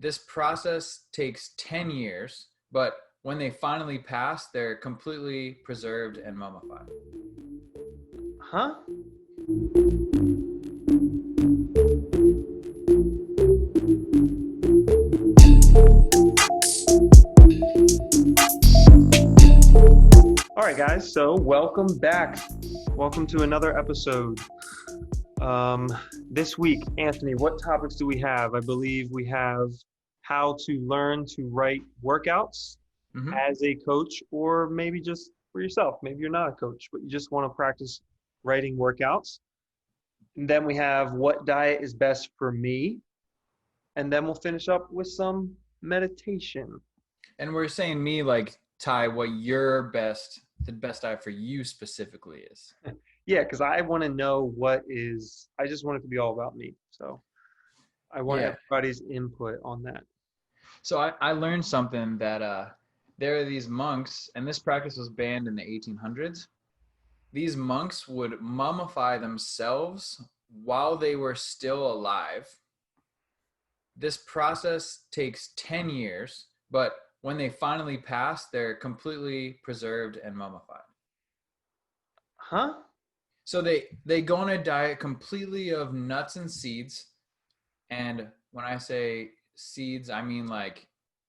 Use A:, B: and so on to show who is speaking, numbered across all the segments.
A: This process takes 10 years, but when they finally pass, they're completely preserved and mummified.
B: Huh? All right, guys. So welcome back. Welcome to another episode. This week, Anthony, what topics do we have? I believe we have how to learn to write workouts
A: Mm-hmm.
B: as a coach, or maybe just for yourself. Maybe you're not a coach, but you just want to practice writing workouts. And then we have what diet is best for me. And then we'll finish up with some meditation.
A: And we're saying me, like, Ty, what the best diet for you specifically is.
B: Yeah, because I want to know I just want it to be all about me. So I want
A: Yeah.
B: everybody's input on that.
A: So I learned something that there are these monks, and this practice was banned in the 1800s. These monks would mummify themselves while they were still alive. This process takes 10 years, but when they finally pass, they're completely preserved and mummified.
B: Huh?
A: So they go on a diet completely of nuts and seeds. And when I say seeds, I mean like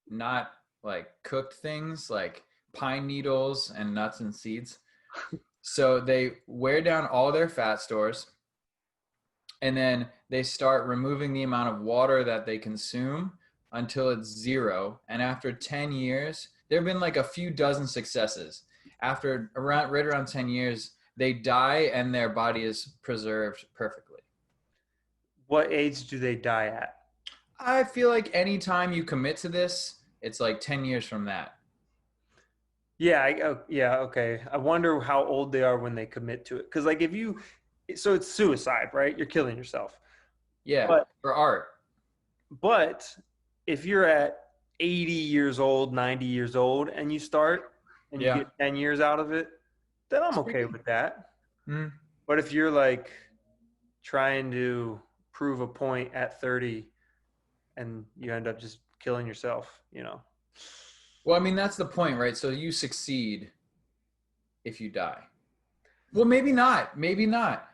A: not like cooked things like pine needles and nuts and seeds. So they wear down all their fat stores, and then they start removing the amount of water that they consume until it's zero. And after 10 years, there have been like a few dozen successes. After right around 10 years, they die and their body is preserved perfectly.
B: What age do they die at?
A: I feel like anytime you commit to this, it's like 10 years from that.
B: Yeah, yeah, okay. I wonder how old they are when they commit to it. Because, like, so it's suicide, right? You're killing yourself.
A: Yeah,
B: But,
A: for art.
B: but if you're at 80 years old, 90 years old, and you start and you
A: Yeah.
B: get 10 years out of it, then I'm
A: It's
B: okay
A: pretty
B: with that.
A: good.
B: But if you're like trying to prove a point at 30 and you end up just killing yourself,
A: Well, I mean, that's the point, right? So you succeed if you die. Well, maybe not. Maybe not.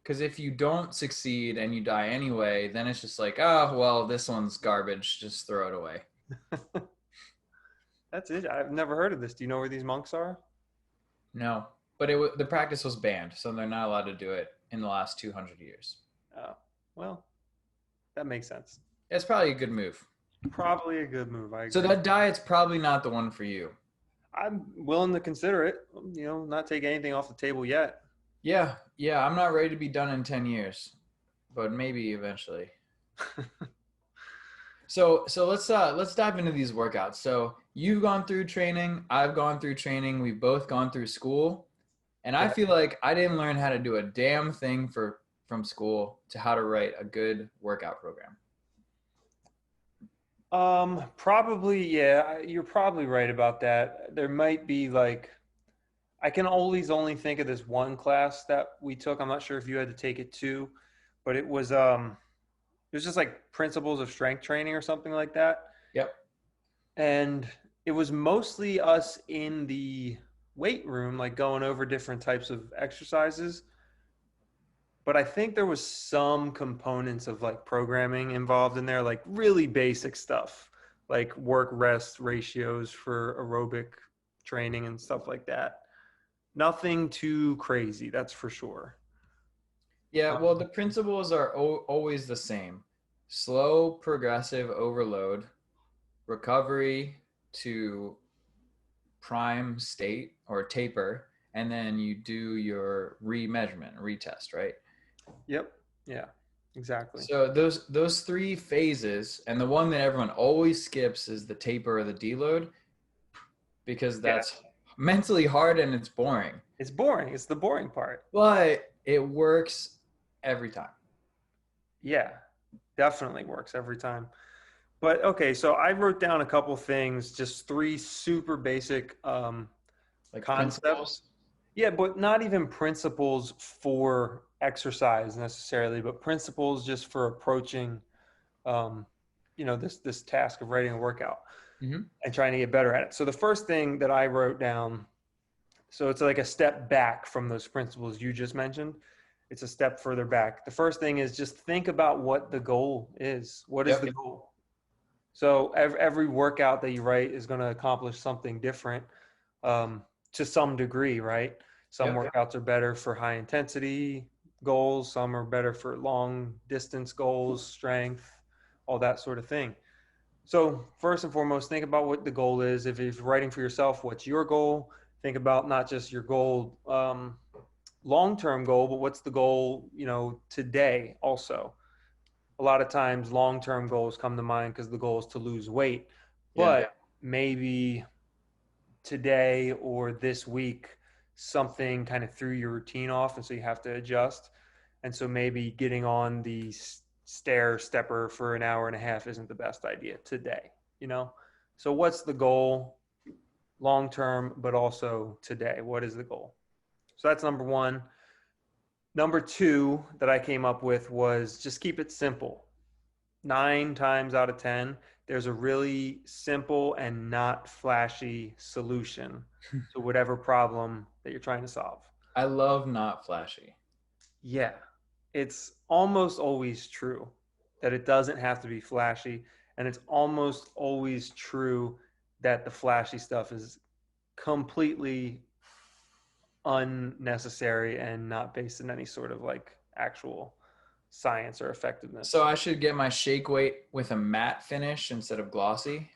A: Because if you don't succeed and you die anyway, then it's just like, oh, well, this one's garbage. Just throw it away.
B: That's it. I've never heard of this. Do you know where these monks are?
A: No. But the practice was banned, so they're not allowed to do it in the last 200 years.
B: Oh, well, that makes sense.
A: It's probably a good move.
B: Probably a good move. I agree.
A: So that diet's probably not the one for you.
B: I'm willing to consider it, not take anything off the table yet.
A: Yeah. I'm not ready to be done in 10 years, but maybe eventually. So let's dive into these workouts. So you've gone through training, I've gone through training, we've both gone through school, and I feel like I didn't learn how to do a damn thing from school to how to write a good workout program.
B: Probably, yeah, you're probably right about that. There might be I can always only think of this one class that we took. I'm not sure if you had to take it too, but it was just like principles of strength training or something like that.
A: Yep.
B: And it was mostly us in the weight room, like going over different types of exercises. But I think there was some components of like programming involved in there, like really basic stuff, like work rest ratios for aerobic training and stuff like that. Nothing too crazy, that's for sure.
A: Yeah, well, the principles are always the same. Slow, progressive overload, recovery to prime state or taper, and then you do your remeasurement, retest, right?
B: Yep. Yeah, exactly.
A: So those three phases, and the one that everyone always skips is the taper or the deload, because that's mentally hard and it's boring.
B: It's boring. It's the boring part.
A: But it works every time.
B: Yeah, definitely works every time. But okay, so I wrote down a couple things, just three super basic
A: Like
B: concepts.
A: principles.
B: Yeah, but not even principles for exercise necessarily, but principles just for approaching this task of writing a workout
A: Mm-hmm.
B: and trying to get better at it. So the first thing that I wrote down, so it's like a step back from those principles you just mentioned. It's a step further back. The first thing is just think about what the goal is. What is
A: Yep.
B: the goal? So every workout that you write is going to accomplish something different, to some degree, right? Some
A: Yep.
B: workouts are better for high intensity goals. Some are better for long distance goals, strength, all that sort of thing. So first and foremost, think about what the goal is. If you're writing for yourself, what's your goal? Think about not just your goal, long-term goal, but what's the goal, today also. A lot of times long-term goals come to mind because the goal is to lose weight,
A: Yeah.
B: but maybe today or this week, something kind of threw your routine off. And so you have to adjust. And so maybe getting on the stair stepper for an hour and a half isn't the best idea today, you know? So what's the goal long term, but also today? What is the goal? So that's number one. Number two that I came up with was just keep it simple. 9 times out of 10, there's a really simple and not flashy solution to whatever problem that you're trying to solve.
A: I love not flashy.
B: Yeah, it's almost always true that it doesn't have to be flashy. And it's almost always true that the flashy stuff is completely unnecessary and not based in any sort of like actual science or effectiveness.
A: So I should get my shake weight with a matte finish instead of glossy.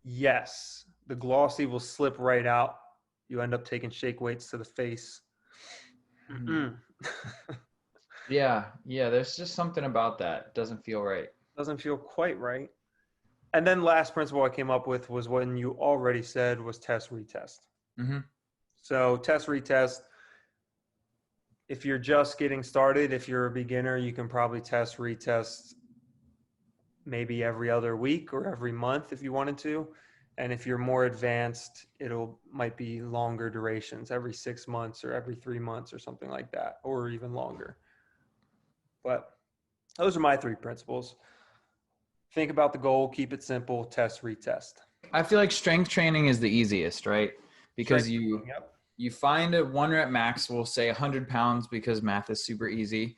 B: Yes, the glossy will slip right out. You end up taking shake weights to the face.
A: Yeah, yeah. There's just something about that. It doesn't feel right.
B: Doesn't feel quite right. And then last principle I came up with was one you already said was test retest.
A: Mm-hmm.
B: So test retest. If you're just getting started, if you're a beginner, you can probably test retest maybe every other week or every month if you wanted to. And if you're more advanced, might be longer durations, every 6 months or every 3 months or something like that, or even longer. But those are my 3 principles. Think about the goal, keep it simple, test, retest.
A: I feel like strength training is the easiest, right? Because
B: Strength training, yep.
A: you find a 1 rep max, we'll say 100 pounds because math is super easy.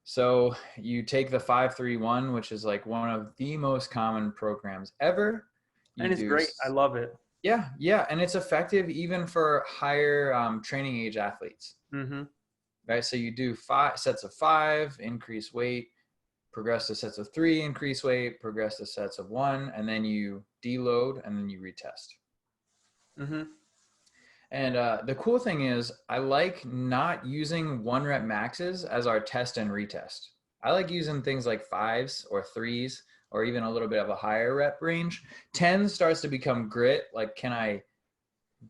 A: So you take the 5-3-1, which is like one of the most common programs ever.
B: And it's great. I love it.
A: Yeah, yeah, and it's effective even for higher training age athletes.
B: Mm-hmm.
A: Right, so you do 5 sets of 5, increase weight, progress to sets of 3, increase weight, progress to sets of 1, and then you deload and then you retest.
B: Mm-hmm.
A: And the cool thing is I like not using 1 rep maxes as our test and retest. I like using things like 5s or 3s or even a little bit of a higher rep range. 10 starts to become grit. Like, can I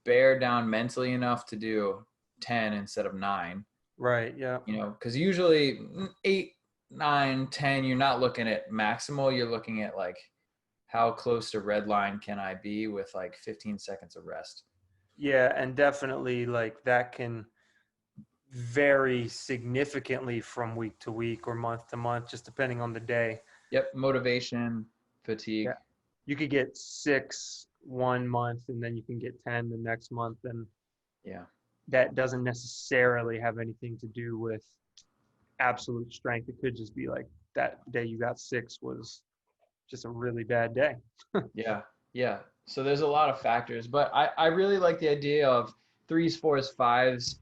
A: bear down mentally enough to do 10 instead of 9?
B: Right, yeah.
A: Because usually 8, 9, 10, you're not looking at maximal. You're looking at like how close to red line can I be with like 15 seconds of rest.
B: Yeah, and definitely like that can vary significantly from week to week or month to month, just depending on the day.
A: Yep, motivation, fatigue.
B: Yeah. You could get 6 1 month and then you can get 10 the next month. And
A: yeah,
B: that doesn't necessarily have anything to do with absolute strength. It could just be like that day you got 6 was just a really bad day.
A: yeah, yeah. So there's a lot of factors, but I really like the idea of 3s, 4s, 5s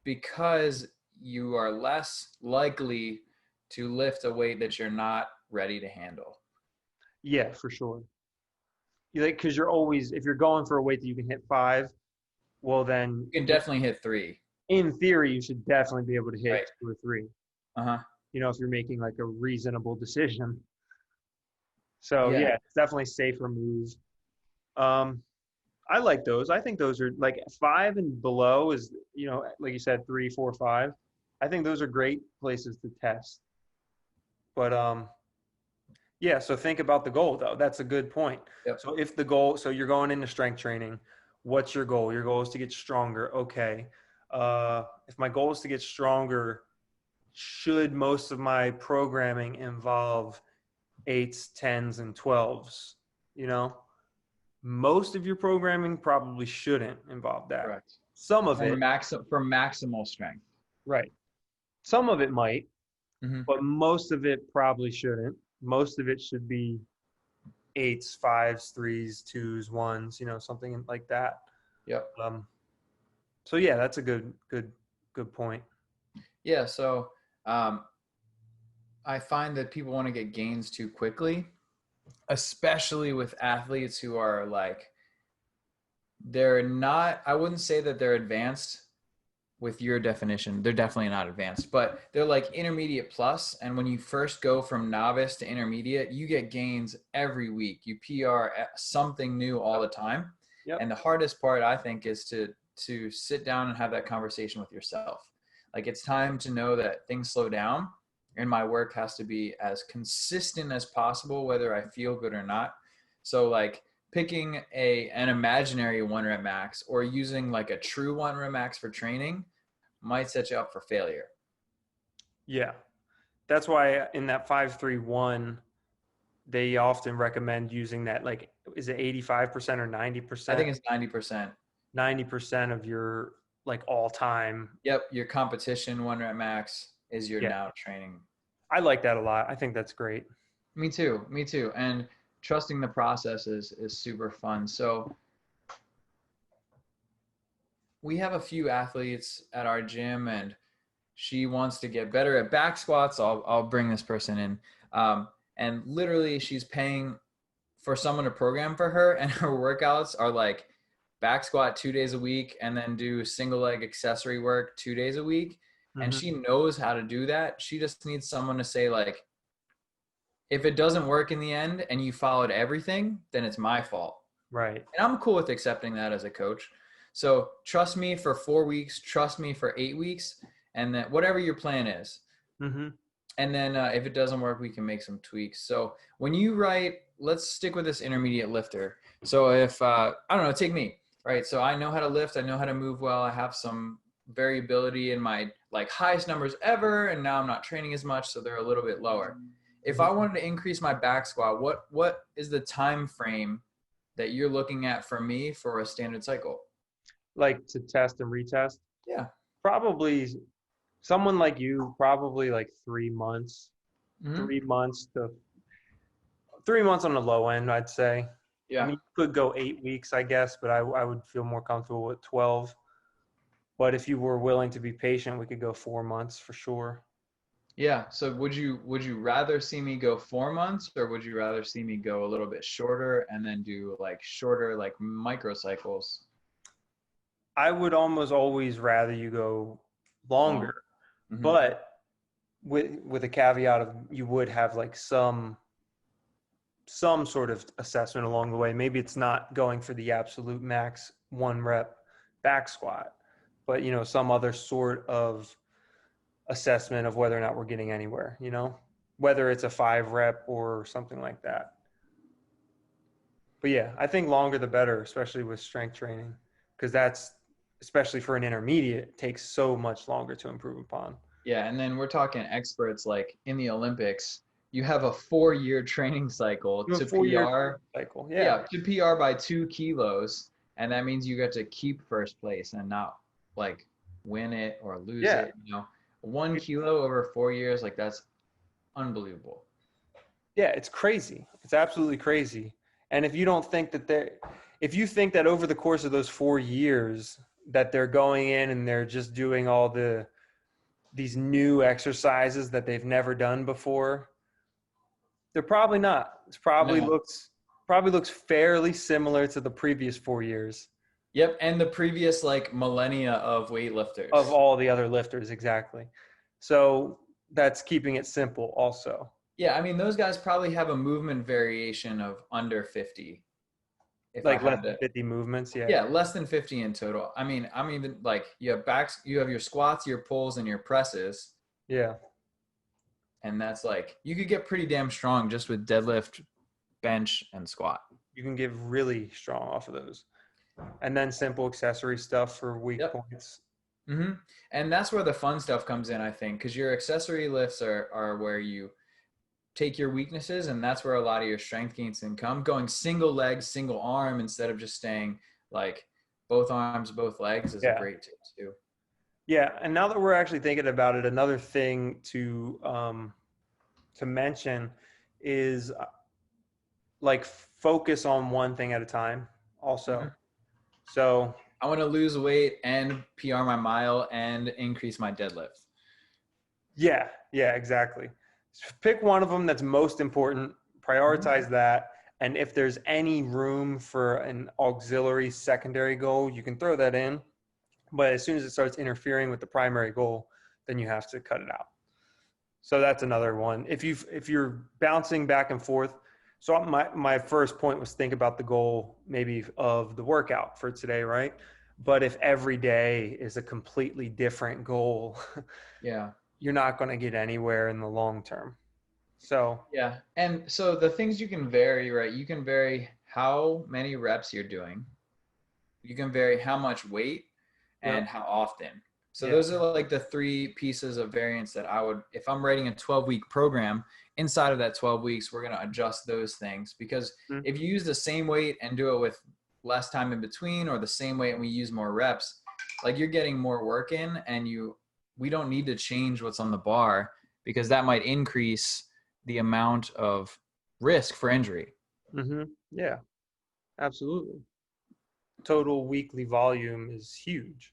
A: because you are less likely to lift a weight that you're not ready to handle.
B: Yeah, for sure. Because you're always, if you're going for a weight that you can hit 5, well then
A: You can definitely hit 3.
B: in theory you should definitely be able to hit
A: Right.
B: 2 or 3.
A: Uh-huh.
B: If you're making like a reasonable decision. So yeah, it's definitely safer move. I like those. I think those are like 5 and below is, like you said, 3, 4, 5. I think those are great places to test. But yeah, so think about the goal though. That's a good point.
A: Yep.
B: So you're going into strength training. What's your goal? Your goal is to get stronger. Okay. If my goal is to get stronger, should most of my programming involve 8s, 10s, and 12s, you know? Most of your programming probably shouldn't involve that.
A: Correct.
B: Some of
A: For
B: it,
A: maximal strength.
B: right. Some of it might,
A: Hmm.
B: but most of it probably shouldn't. Most of it should be 8s, 5s, 3s, 2s, 1s, something like that.
A: Yep.
B: Um, so yeah, that's a good point.
A: Yeah. So um, I find that people want to get gains too quickly, especially with athletes who are like, they're not, I wouldn't say that they're advanced with your definition. They're definitely not advanced, but they're like intermediate plus. And when you first go from novice to intermediate, you get gains every week. You PR something new all the time.
B: Yep.
A: And the hardest part, I think, is to sit down and have that conversation with yourself. Like, it's time to know that things slow down, and my work has to be as consistent as possible, whether I feel good or not. So like picking an imaginary 1 rep max or using like a true 1 rep max for training might set you up for failure.
B: Yeah. That's why in that 5-3-1, they often recommend using that, like, is it 85% or 90%?
A: I think it's 90%.
B: 90% of your like all time.
A: Yep, your competition 1 rep max is your
B: Yeah.
A: now training.
B: I like that a lot. I think that's great.
A: Me too. Me too. And trusting the process is super fun. So we have a few athletes at our gym, and she wants to get better at back squats. I'll bring this person in. And literally she's paying for someone to program for her, and her workouts are like back squat 2 days a week and then do single leg accessory work 2 days a week. And
B: Mm-hmm.
A: she knows how to do that. She just needs someone to say, like, if it doesn't work in the end and you followed everything, then it's my fault.
B: Right.
A: And I'm cool with accepting that as a coach. So trust me for 4 weeks, trust me for 8 weeks, and then whatever your plan is.
B: Mm-hmm.
A: And then if it doesn't work, we can make some tweaks. So when you write, let's stick with this intermediate lifter. So if, I don't know, take me, right? So I know how to lift. I know how to move well. I have some variability in my like highest numbers ever. And now I'm not training as much, so they're a little bit lower. If I wanted to increase my back squat, what is the time frame that you're looking at for me for a standard cycle?
B: Like to test and retest?
A: Yeah.
B: Probably someone like you, probably like 3 months.
A: Mm-hmm.
B: 3 months to 3 months on the low end, I'd say.
A: Yeah.
B: I mean, you could go 8 weeks, I guess, but I would feel more comfortable with 12. But if you were willing to be patient, we could go 4 months for sure.
A: Yeah. So would you rather see me go 4 months, or would you rather see me go a little bit shorter and then do like shorter like microcycles?
B: I would almost always rather you go longer,
A: Mm-hmm.
B: but with a caveat of you would have like some sort of assessment along the way. Maybe it's not going for the absolute max 1 rep back squat, but some other sort of assessment of whether or not we're getting anywhere, whether it's a 5 rep or something like that. But yeah, I think longer the better, especially with strength training, because that's, especially for an intermediate, takes so much longer to improve upon.
A: Yeah, and then we're talking experts like in the Olympics. You have a 4-year training cycle to
B: 4-year
A: PR.
B: cycle.
A: Yeah, to PR by 2 kilos, and that means you get to keep first place and not like win it or lose it. 1 kilo over 4 years, like that's unbelievable.
B: Yeah, it's crazy. It's absolutely crazy. And if you don't think that if you think that over the course of those 4 years that they're going in and they're just doing all these new exercises that they've never done before, they're probably not. It probably looks fairly similar to the previous 4 years.
A: Yep, and the previous like millennia of weightlifters.
B: Of all the other lifters, exactly. So that's keeping it simple also.
A: Yeah, I mean, those guys probably have a movement variation of under 50.
B: Like less than 50 movements, yeah.
A: Yeah, less than 50 in total. I mean, I'm even like you have your squats, your pulls, and your presses.
B: Yeah.
A: And that's like, you could get pretty damn strong just with deadlift, bench, and squat.
B: You can get really strong off of those. And then simple accessory stuff for weak points.
A: Mm-hmm. And that's where the fun stuff comes in, I think, because your accessory lifts are where you take your weaknesses, and that's where a lot of your strength gains can come. Going single leg, single arm instead of just staying like both arms, both legs is a
B: Yeah.
A: great tip too.
B: Yeah. And now that we're actually thinking about it, another thing to mention is like focus on one thing at a time also.
A: Mhm.
B: So
A: I want to lose weight and PR my mile and increase my deadlift.
B: yeah, yeah, exactly. Pick one of them that's most important,
A: Mhm.
B: prioritize that. And if there's any room for an auxiliary secondary goal, you can throw that in. But as soon as it starts interfering with the primary goal, then you have to cut it out. So that's another one. If you're bouncing back and forth, so my first point was think about the goal maybe of the workout for today, right? But if every day is a completely different goal,
A: Yeah.
B: you're not going to get anywhere in the long term. So,
A: Yeah. And so the things you can vary, right? You can vary how many reps you're doing. You can vary how much weight
B: yep,
A: and how often. So
B: yeah,
A: those are like the three pieces of variance that I would, if I'm writing a 12-week program, inside of that 12 weeks, we're going to adjust those things. Because
B: mm,
A: if you use the same weight and do it with less time in between, or the same weight and we use more reps, like you're getting more work in, and we don't need to change what's on the bar, because that might increase the amount of risk for injury.
B: yeah, absolutely. Total weekly volume is huge.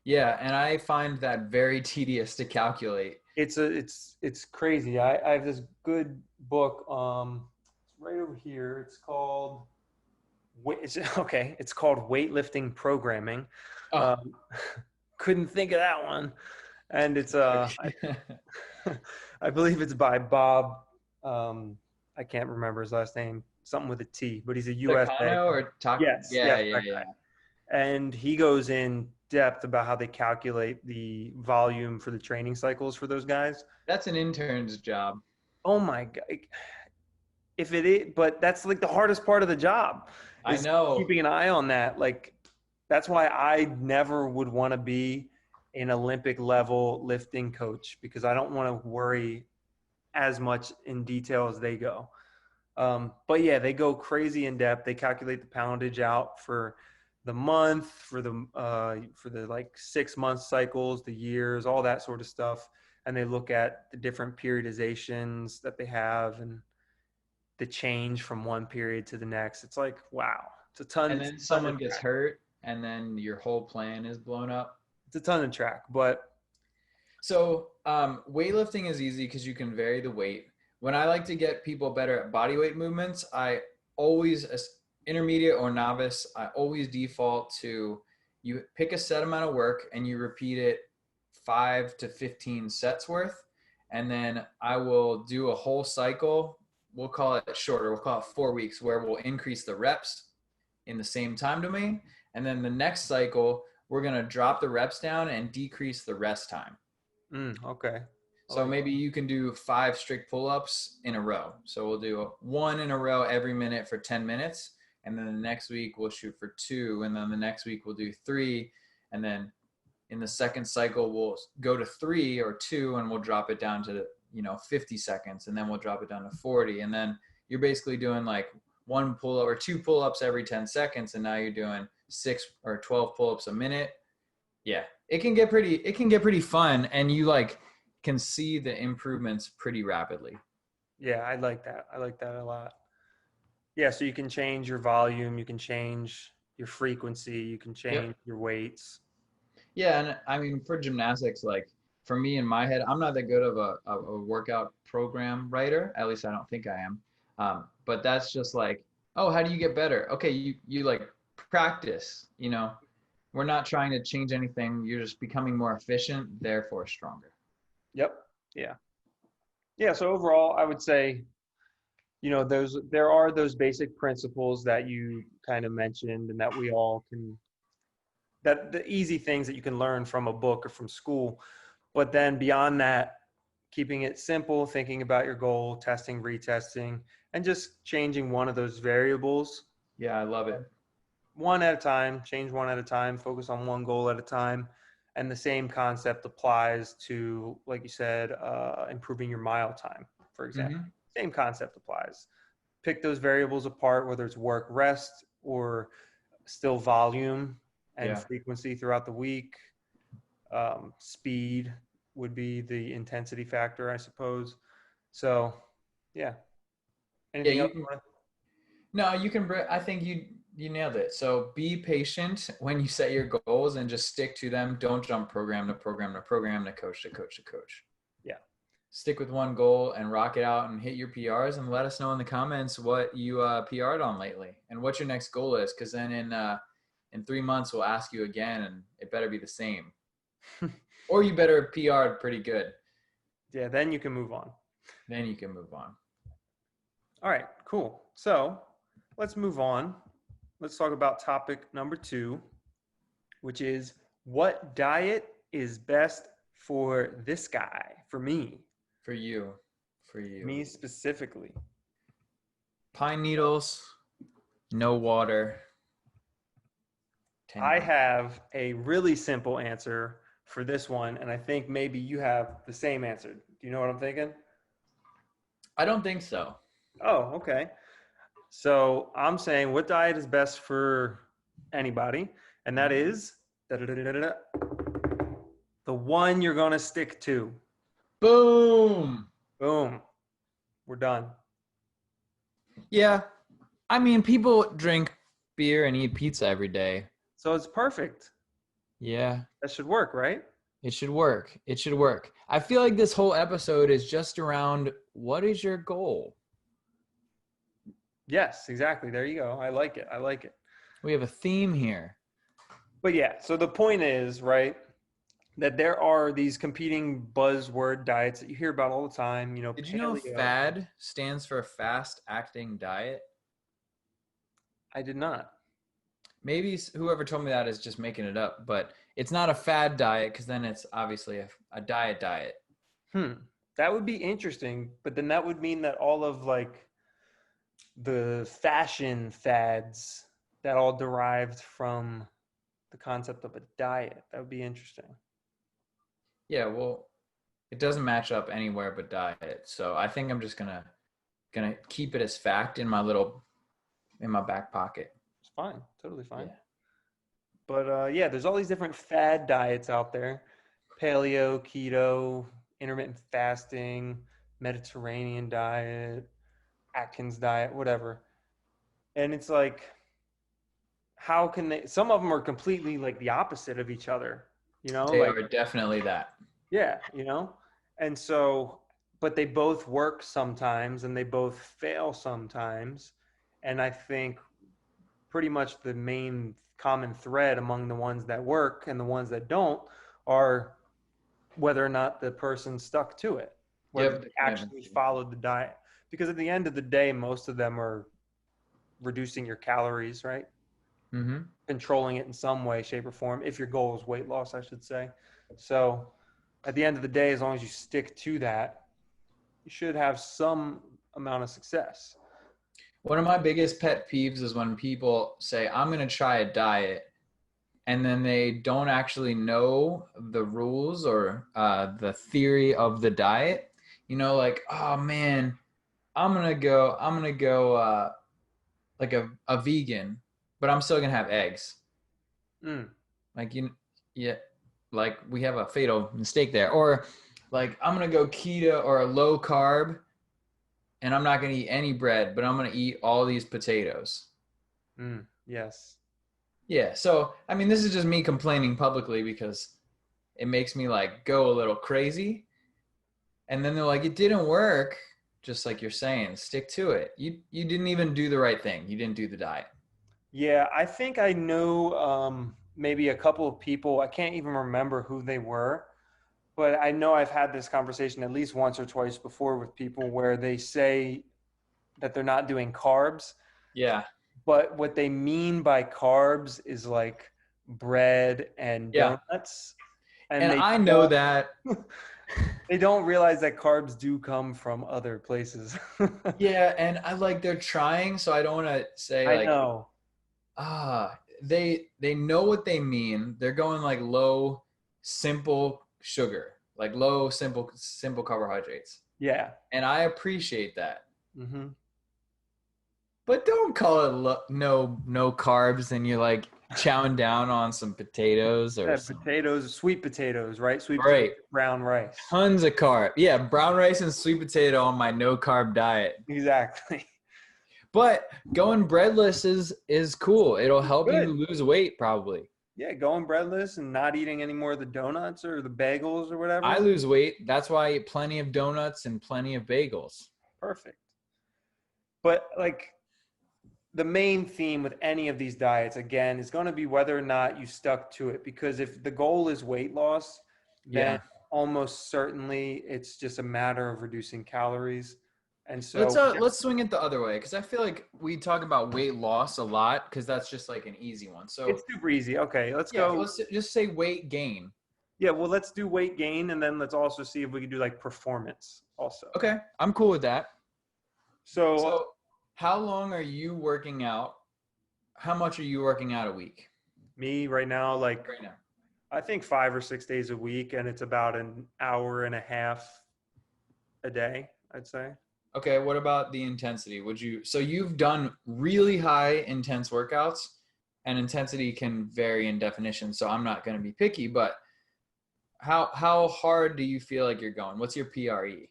A: Yeah, and I find that very tedious to calculate.
B: It's crazy. I have this good book. It's right over here. It's called it's okay. It's called Weightlifting Programming.
A: Oh,
B: Um, couldn't think of that one, and it's I believe it's by Bob. Um, I can't remember his last name. Something with a T, but he's a USA.
A: Takano or Tak?
B: Yes,
A: Yeah,
B: yes,
A: yeah,
B: that
A: yeah.
B: guy. And he goes in depth about how they calculate the volume for the training cycles for those guys.
A: That's an intern's job.
B: Oh my god! If it is, but that's like the hardest part of the job
A: I
B: is
A: know.
B: keeping an eye on that. Like that's why I never would want to be an Olympic level lifting coach because I don't want to worry as much in detail as they go. But yeah, they go crazy in depth. They calculate the poundage out for the month, for the like 6 month cycles, the years, all that sort of stuff, and they look at the different periodizations that they have and the change from one period to the next. It's like wow,
A: And
B: it's
A: then
B: a ton to
A: someone gets
B: track.
A: hurt, and then your whole plan is blown up.
B: It's a ton to track, but
A: So, weightlifting is easy because you can vary the weight. When I like to get people better at body weight movements, I always, as intermediate or novice, I always default to you pick a set amount of work and you repeat it 5 to 15 sets worth. And then I will do a whole cycle. We'll call it shorter, we'll call it 4 weeks, where we'll increase the reps in the same time domain. And then the next cycle, we're going to drop the reps down and decrease the rest time.
B: okay, I
A: So
B: like
A: maybe you can do 5 strict pull-ups in a row. So we'll do one in a row every minute for 10 minutes. And then the next week we'll shoot for 2. And then the next week we'll do 3. And then in the second cycle, we'll go to 3 or 2 and we'll drop it down to, 50 seconds. And then we'll drop it down to 40. And then you're basically doing like one pull-up or 2 pull-ups every 10 seconds. And now you're doing 6 or 12 pull-ups a minute. Yeah, it can get pretty fun, and you like can see the improvements pretty rapidly.
B: yeah, I like that. I like that a lot. Yeah, so you can change your volume, you can change your frequency, you can
A: Yep.
B: change your weights.
A: Yeah, and I mean for gymnastics, like for me in my head, I'm not that good of a workout program writer. At least I don't think I am. But that's just like, oh, how do you get better? Okay, you like practice. We're not trying to change anything. You're just becoming more efficient, therefore stronger.
B: Yep. Yeah. Yeah, so overall, I would say, there are those basic principles that you kind of mentioned and that we all can that the easy things that you can learn from a book or from school. But then beyond that, keeping it simple, thinking about your goal, testing, retesting, and just changing one of those variables
A: Yeah, I love it.
B: one at a time, change one at a time, focus on one goal at a time. And the same concept applies to, like you said, improving your mile time, for example.
A: Hmm.
B: Same concept applies. Pick those variables apart, whether it's work, rest, or still volume and
A: Yeah.
B: frequency throughout the week. Speed would be the intensity factor, I suppose. So, yeah.
A: Yeah,
B: Anything
A: you
B: else?
A: can. No, you can. I think you nailed it. So be patient when you set your goals and just stick to them. Don't jump program to program to program to coach to coach to coach.
B: Yeah.
A: Stick with one goal and rock it out and hit your PRs and let us know in the comments what you PR'd on lately and what your next goal is. Because then in 3 months we'll ask you again and it better be the same, or you better PR'd pretty good.
B: Yeah. Then you can move on.
A: Then you can move on.
B: All right. Cool. So let's move on. Let's talk about topic number 2, which is what diet is best for this guy, for me.
A: For you. For you.
B: Me specifically.
A: Pine needles, no water.
B: I have a really simple answer for this one, and I think maybe you have the same answer. Do you know what I'm thinking?
A: I don't think so.
B: Oh, okay. So I'm saying what diet is best for anybody, and that is the one you're going to stick to.
A: Boom.
B: Boom. We're done.
A: Yeah. I mean, people drink beer and eat pizza every day.
B: So it's perfect.
A: Yeah.
B: That should work, right?
A: It should work. It should work. I feel like this whole episode is just around what is your goal?
B: Yes, exactly. There you go. I like it. I like it.
A: We have a theme here.
B: But yeah, so the point is, right, that there are these competing buzzword diets that you hear about all the time, you know,
A: Did you know
B: paleo.
A: FAD stands for fast acting diet?
B: I did not.
A: Maybe whoever told me that is just making it up, but it's not a fad diet because then it's obviously a diet.
B: That would be interesting, but then that would mean that all of like the fashion fads that all derived from the concept of a diet. That would be interesting.
A: Yeah, well, it doesn't match up anywhere but diet. So I think I'm just gonna keep it as fact in my back pocket.
B: It's fine. Totally fine.
A: Yeah.
B: But yeah, there's all these different fad diets out there. Paleo, keto, intermittent fasting, Mediterranean diet, Atkins diet, whatever. And it's like, how can they, some of them are completely like the opposite of each other, you know?
A: They
B: Like,
A: are definitely that.
B: yeah, you know? And so, but they both work sometimes and they both fail sometimes. And I think pretty much the main common thread among the ones that work and the ones that don't are whether or not the person stuck to it, whether
A: Yep.
B: they actually followed the diet. Because at the end of the day, most of them are reducing your calories, right?
A: Mm-hmm.
B: Controlling it in some way, shape, or form, if your goal is weight loss, I should say. So at the end of the day, as long as you stick to that, you should have some amount of success.
A: One of my biggest pet peeves is when people say, I'm going to try a diet, and then they don't actually know the rules or the theory of the diet. You know, like, oh man, I'm going to go like a vegan, but I'm still going to have eggs. Like, yeah, like we have a fatal mistake there. Or like, I'm going to go keto or a low carb, and I'm not going to eat any bread, but I'm going to eat all these potatoes.
B: Yes.
A: Yeah. So, I mean, this is just me complaining publicly because it makes me like go a little crazy. And then they're like, it didn't work. Just like you're saying, stick to it. You didn't even do the right thing. You didn't do the diet.
B: Yeah, I think I know maybe a couple of people. I can't even remember who they were, but I know I've had this conversation at least once or twice before with people where they say that they're not doing carbs.
A: Yeah.
B: But what they mean by carbs is like bread and
A: Yeah.
B: donuts.
A: And I know that.
B: They don't realize that carbs do come from other places.
A: Yeah. And I like they're trying. So I don't want to say
B: I
A: like,
B: know.
A: they know what they mean. They're going like low, simple sugar, like low, simple carbohydrates.
B: Yeah.
A: and I appreciate that.
B: Mm-hmm.
A: But don't call it no carbs and you're like chowing down on some potatoes or
B: Yeah,
A: some
B: potatoes, sweet potatoes, right? Sweet potatoes,
A: right.
B: brown rice.
A: Tons of carb. Yeah, brown rice and sweet potato on my no carb diet.
B: Exactly.
A: But going breadless is cool. It'll help
B: Good.
A: you lose weight probably.
B: Yeah, going breadless and not eating any more of the donuts or the bagels or
A: I
B: whatever.
A: lose weight. That's why I eat plenty of donuts and plenty of bagels.
B: Perfect. But like the main theme with any of these diets, again, is going to be whether or not you stuck to it. Because if the goal is weight loss, then
A: Yeah.
B: almost certainly it's just a matter of reducing calories. And
A: Let's
B: so,
A: uh let's swing it the other way because I feel like we talk about weight loss a lot because that's just like an easy one. So
B: it's super easy. Okay, let's
A: yeah,
B: go.
A: let's just say weight gain.
B: Yeah, well, let's do weight gain, and then let's also see if we can do like performance also.
A: Okay, I'm cool with that.
B: So
A: So how long are you working out? How much are you working out a week
B: me right now, like
A: right now?
B: I think 5 or 6 days a week, and it's about an hour and a half a day, I'd say.
A: Okay, what about the intensity? So you've done really high intense workouts and intensity can vary in definition, so I'm not going to be picky, but how hard do you feel like you're going? What's your PRE?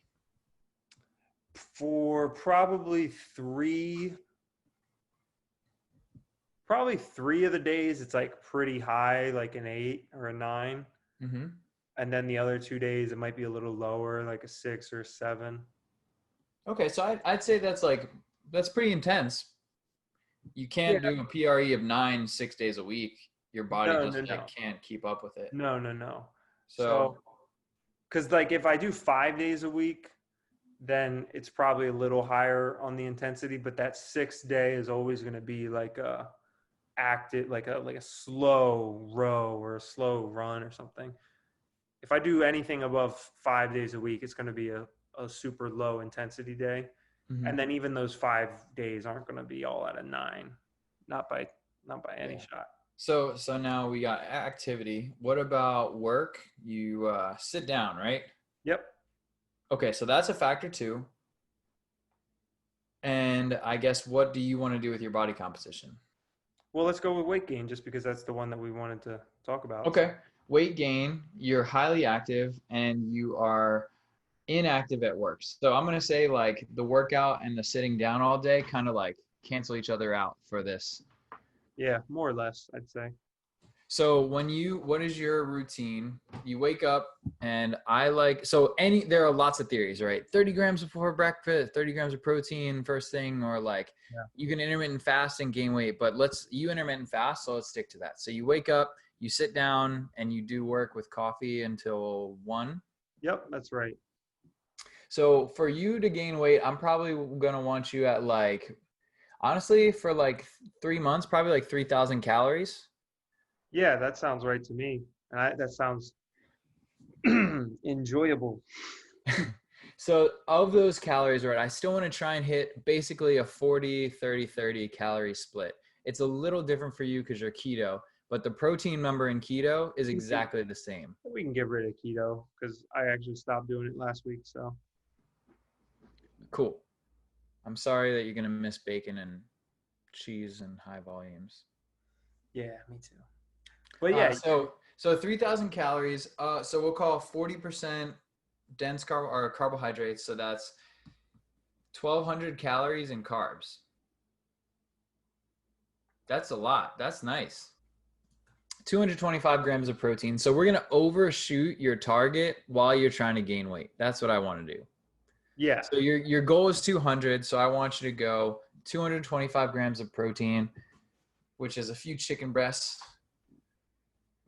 B: For probably three of the days, it's like pretty high, like an 8 or a 9.
A: Mhm.
B: And then the other 2 days, it might be a little lower, like a 6 or a 7.
A: Okay, so I'd say that's pretty intense. You
B: Yeah.
A: can't do a PRE of 9 6 days a week. Your body
B: No,
A: just
B: no,
A: like
B: no.
A: can't keep up with it.
B: No, no, no.
A: So
B: So, because like if I do 5 days a week, then it's probably a little higher on the intensity, but that 6th day is always going to be like a active, like a slow row or a slow run or something. If I do anything above 5 days a week, it's going to be a super low intensity day.
A: mhm.
B: And then even those 5 days aren't going to be all at a 9, not by not by any
A: Yeah.
B: shot.
A: So now we got activity. What about work? You sit down, right?
B: Yep.
A: Okay, so that's a factor too. And I guess what do you want to do with your body composition?
B: Well, let's go with weight gain just because that's the one that we wanted to talk about. So
A: Okay. Weight gain, you're highly active and you are inactive at work. So I'm going to say like the workout and the sitting down all day kind of like cancel each other out for this.
B: yeah, more or less, I'd say.
A: So what is your routine? You wake up and there are lots of theories, right? 30 grams before breakfast, 30 grams of protein first thing, or like
B: Yeah.
A: you can intermittent fast and gain weight, but you intermittent fast. So let's stick to that. So you wake up, you sit down and you do work with coffee until 1.
B: Yep, that's right.
A: So for you to gain weight, I'm probably going to want you at like, honestly, for like 3 months, probably like 3,000 calories.
B: Yeah, that sounds right to me. That sounds enjoyable.
A: So of those calories, right, I still want to try and hit basically a 40, 30, 30 calorie split. It's a little different for you because you're keto, but the protein number in keto is exactly the same.
B: We can get rid of keto because I actually stopped doing it last week. So
A: Cool. I'm sorry that you're going to miss bacon and cheese and high volumes.
B: yeah, me too. But yeah,
A: So 3,000 calories. So we'll call 40% dense carbohydrates. So that's 1,200 calories in carbs. That's a lot. That's nice. 225 grams of protein. So we're gonna overshoot your target while you're trying to gain weight. That's what I want to do.
B: yeah,
A: So your goal is 200. So I want you to go 225 grams of protein, which is a few chicken breasts,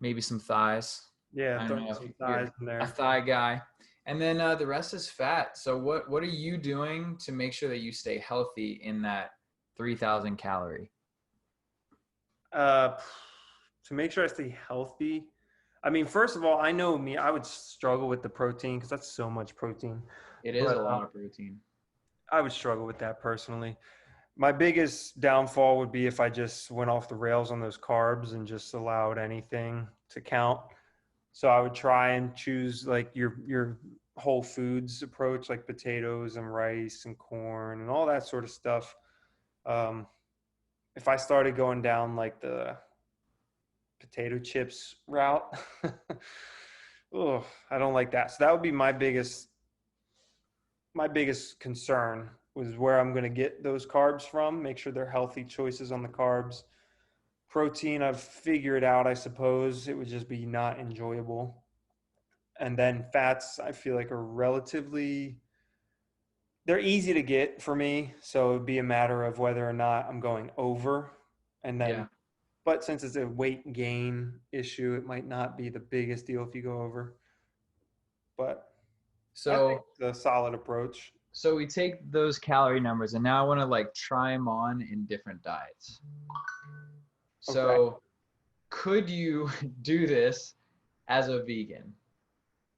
A: maybe some thighs.
B: yeah.
A: I
B: Throw
A: don't know if
B: some
A: you're
B: thighs in
A: a
B: there.
A: thigh guy. And then the rest is fat. So what are you doing to make sure that you stay healthy in that 3,000 calorie?
B: Uh, to make sure I stay healthy. I mean, first of all, I know me. I would struggle with the protein because that's so much protein.
A: It is
B: But
A: a lot of protein.
B: I would struggle with that personally. My biggest downfall would be if I just went off the rails on those carbs and just allowed anything to count. So I would try and choose like your whole foods approach, like potatoes and rice and corn and all that sort of stuff. Um, if I started going down like the potato chips route, oh, I don't like that. So that would be my biggest concern was where I'm going to get those carbs from. Make sure they're healthy choices on the carbs. Protein, I've figured out, I suppose it would just be not enjoyable. And then fats, I feel like are they're easy to get for me. So it would be a matter of whether or not I'm going over. And
A: Yeah.
B: then, but since it's a weight gain issue, it might not be the biggest deal if you go over. But I think
A: So
B: it's a solid approach.
A: so we take those calorie numbers and now I want to like try them on in different diets.
B: Okay.
A: So could you do this as a vegan?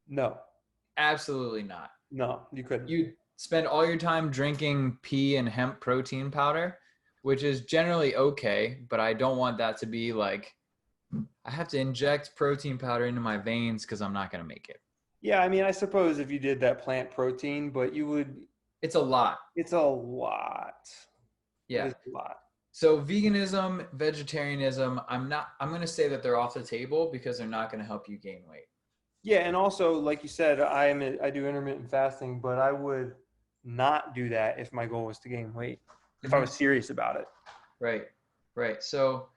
B: No,
A: Absolutely not.
B: no, you couldn't.
A: You spend all your time drinking pea and hemp protein powder, which is generally okay, but I don't want that to be like I have to inject protein powder into my veins because I'm not going to make it.
B: Yeah, I mean, I suppose if you did that plant protein, but
A: It's a lot.
B: it's a lot. It
A: Yeah.
B: is a lot.
A: So veganism, vegetarianism, I'm going to say that they're off the table because they're not going to help you gain weight.
B: Yeah, and also, like you said, I do intermittent fasting, but I would not do that if my goal was to gain weight, if I was serious about it.
A: Right. Right. So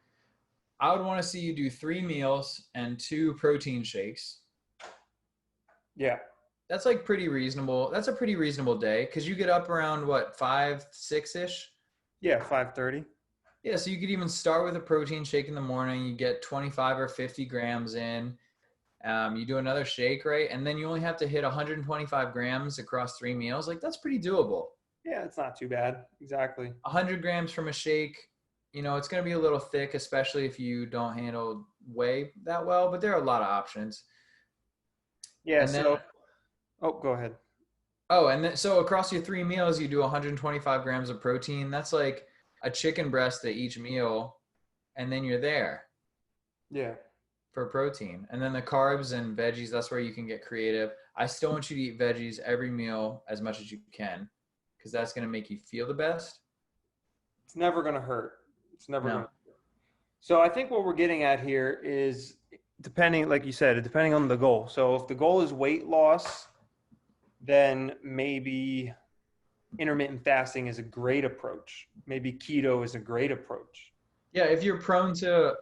A: I would want to see you do 3 meals and 2 protein shakes.
B: Yeah,
A: That's like pretty reasonable. That's a pretty reasonable day because you get up around what, 5, 6-ish?
B: yeah, 5:30.
A: Yeah, so you could even start with a protein shake in the morning. You get 25 or 50 grams in. You do another shake, right? And then you only have to hit 125 grams across 3 meals. Like that's pretty doable.
B: Yeah, it's not too bad. Exactly.
A: 100 grams from a shake, it's going to be a little thick, especially if you don't handle whey that well, but there are a lot of options.
B: Yeah,
A: And then,
B: so, oh, go ahead.
A: so across your 3 meals, you do 125 grams of protein. That's like a chicken breast at each meal. And then you're there
B: Yeah.
A: for protein. And then the carbs and veggies, that's where you can get creative. I still want you to eat veggies every meal as much as you can because that's going to make you feel the best.
B: It's never going to hurt. It's never going
A: No.
B: to hurt. So I think what we're getting at here is depending, like you said, depending on the goal. So if the goal is weight loss, then maybe intermittent fasting is a great approach. Maybe keto is a great approach.
A: Yeah, if you're prone to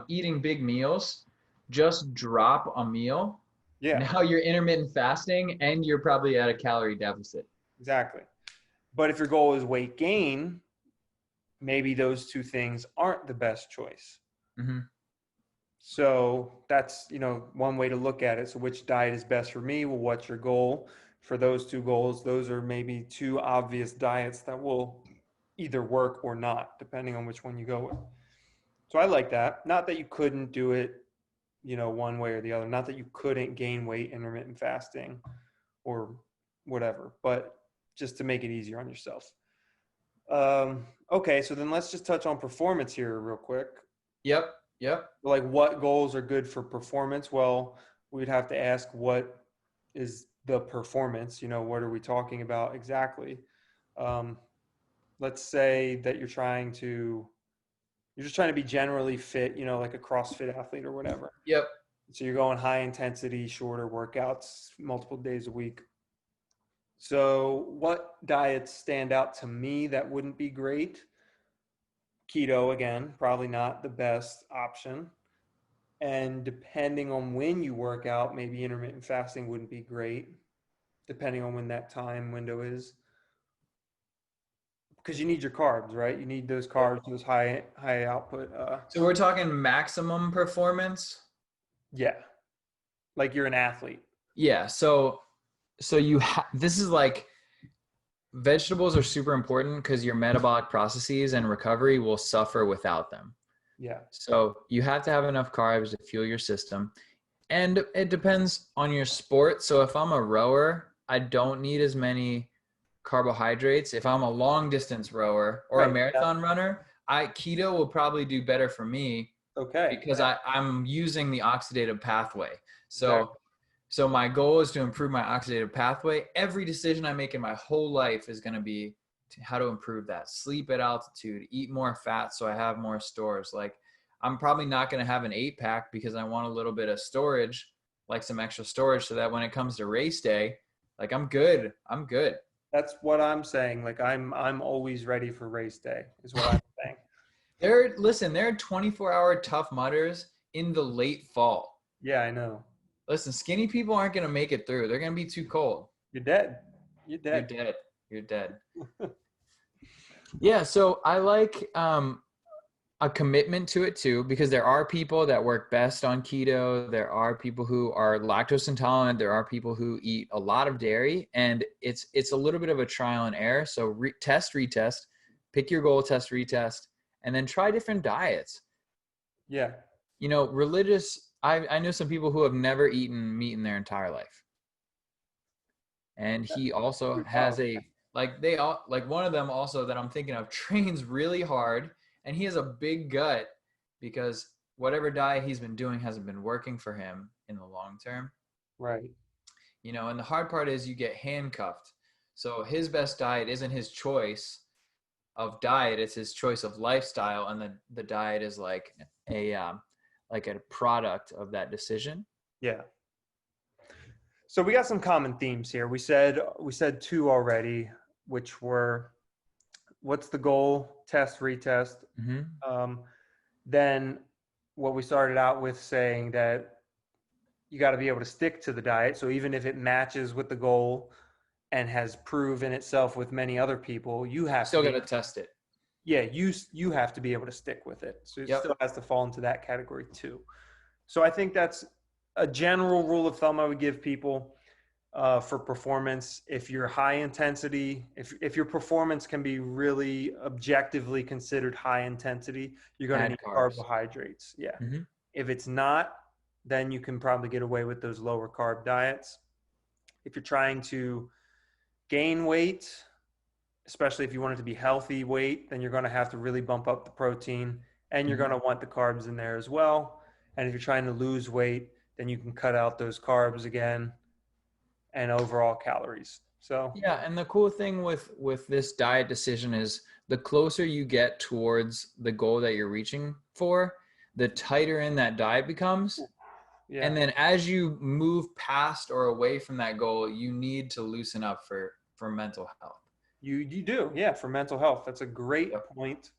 A: eating big meals, just drop a meal.
B: Yeah,
A: Now you're intermittent fasting and you're probably at a calorie deficit.
B: exactly. But if your goal is weight gain, maybe those two things aren't the best choice.
A: Mm-hmm.
B: So that's, one way to look at it. So which diet is best for me? Well, what's your goal for those two goals? Those are maybe two obvious diets that will either work or not, depending on which one you go with. So I like that. Not that you couldn't do it, one way or the other. Not that you couldn't gain weight intermittent fasting or whatever, but just to make it easier on yourself. Okay, so then let's just touch on performance here real quick.
A: Yep.
B: Like what goals are good for performance? Well, we'd have to ask what is the performance, what are we talking about exactly? Let's say that you're just trying to be generally fit, like a CrossFit athlete or whatever.
A: Yep.
B: So you're going high intensity, shorter workouts, multiple days a week. So what diets stand out to me that wouldn't be great? Keto, again, probably not the best option. And depending on when you work out, maybe intermittent fasting wouldn't be great, depending on when that time window is. Because you need your carbs, right? You need those carbs, those high output.
A: So we're talking maximum performance.
B: Yeah, like you're an athlete.
A: Yeah. So this is like vegetables are super important because your metabolic processes and recovery will suffer without them.
B: Yeah.
A: So you have to have enough carbs to fuel your system. And it depends on your sport. So if I'm a rower, I don't need as many carbohydrates. If I'm a long distance rower or a marathon runner, keto will probably do better for me.
B: Okay.
A: Because I'm using the oxidative pathway. So
B: Exactly.
A: So my goal is to improve my oxidative pathway. Every decision I make in my whole life is going to be how to improve that. Sleep at altitude, eat more fat so I have more stores. Like I'm probably not going to have an 8-pack because I want a little bit of storage, like some extra storage so that when it comes to race day, like I'm good. I'm good.
B: That's what I'm saying. Like I'm always ready for race day is what I'm saying.
A: There are 24-hour Tough Mudders in the late fall.
B: Yeah, I know.
A: Listen, skinny people aren't going to make it through. They're going to be too cold.
B: You're dead. You're
A: You're
B: dead.
A: dead. You're dead. Yeah, so I like a commitment to it too, because there are people that work best on keto. There are people who are lactose intolerant. There are people who eat a lot of dairy, and it's a little bit of a trial and error. So test, retest, pick your goal, test, retest, and then try different diets.
B: Yeah.
A: You know, I know some people who have never eaten meat in their entire life. And he also has one of them also that I'm thinking of trains really hard, and he has a big gut because whatever diet he's been doing hasn't been working for him in the long term.
B: Right.
A: You know, and the hard part is you get handcuffed. So his best diet isn't his choice of diet, it's his choice of lifestyle, and the diet is like a product of that decision.
B: Yeah. So we got some common themes here. We said two already, which were what's the goal, test, retest.
A: Mm-hmm.
B: Then what we started out with saying that you got to be able to stick to the diet. So even if it matches with the goal and has proven itself with many other people, you have
A: Still got to test it.
B: Yeah, you have to be able to stick with it. So it
A: Yep.
B: still has to fall into that category too. So I think that's a general rule of thumb I would give people for performance. If you're high intensity, if your performance can be really objectively considered high intensity, you're going to need carbohydrates. Yeah.
A: Mm-hmm.
B: If it's not, then you can probably get away with those lower carb diets. If you're trying to gain weight, especially if you want it to be healthy weight, then you're going to have to really bump up the protein, and you're going to want the carbs in there as well. And if you're trying to lose weight, then you can cut out those carbs again and overall calories. So
A: yeah, and the cool thing with this diet decision is the closer you get towards the goal that you're reaching for, the tighter in that diet becomes. Yeah. And then as you move past or away from that goal, you need to loosen up for mental health.
B: You do, yeah, for mental health. That's a great point.